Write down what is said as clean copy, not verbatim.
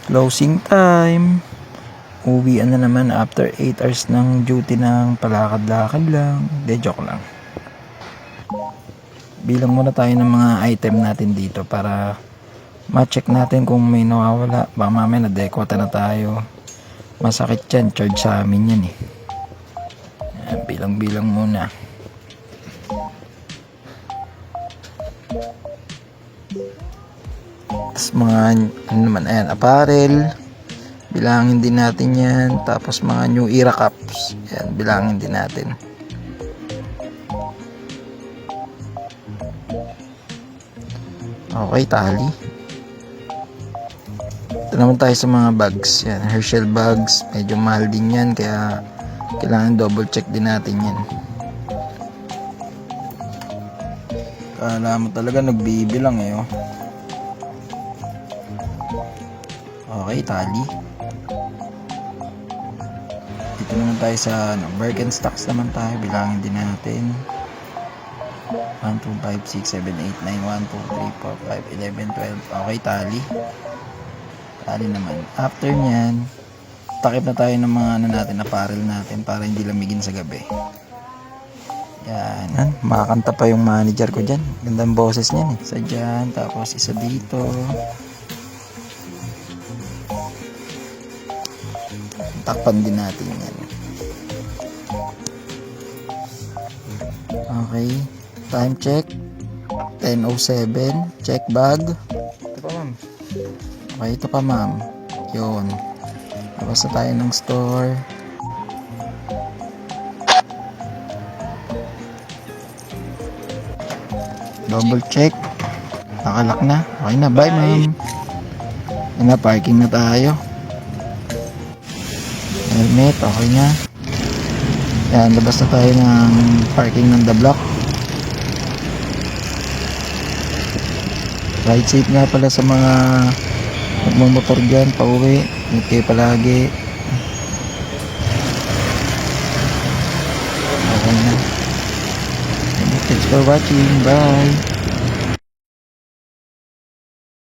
Closing time. Uwian na naman after 8 hours ng duty ng palakad-lakad lang. De, joke lang. Bilang muna tayo ng mga item natin dito para ma-check natin kung may nawawala. Baka mamaya na-dekwata na tayo. Masakit yan. Charge sa amin yan eh. Ayan, bilang-bilang muna. Tapos mga ano naman, ayan, apparel. Bilangin din natin yan. Tapos mga new era cups. Ayan, bilangin din natin. Okay, tali. Ito naman tayo sa mga bags. Yan, Herschel bags. Medyo mahal din yan. Kaya kailangan double check din natin yan. Kala mo talaga nagbibilang eh. Oh. Okay, tali. Dito naman tayo sa Birkenstocks naman tayo. Bilangin din natin. 1, 2, 5, 6, 7, 8, 9, 1, 2, 3, 4, 5, 11, 12. Okay, tali. Tali naman. After nyan, takip na tayo ng mga ano natin, apparel natin para hindi lamigin sa gabi. Yan. Makakanta pa yung manager ko dyan. Gandang boses niyan eh. Isa dyan, tapos isa dito. Takpan din natin yan. Okay. Time check. 10:07. Check bag. Ito pa, ma'am. Okay, ito pa, ma'am. Yun. Tapos na tayo ng store. Double check. Nakalak na. Okay na. Bye, ma'am. Yan na, parking na tayo. Helmet, okay na. Yan, labas na tayo ng parking ng The Block. Ride safe nga pala sa mga nagmamotor dyan, pauwi. Ingat kayo palagi. Okay na. Thanks for watching. Bye.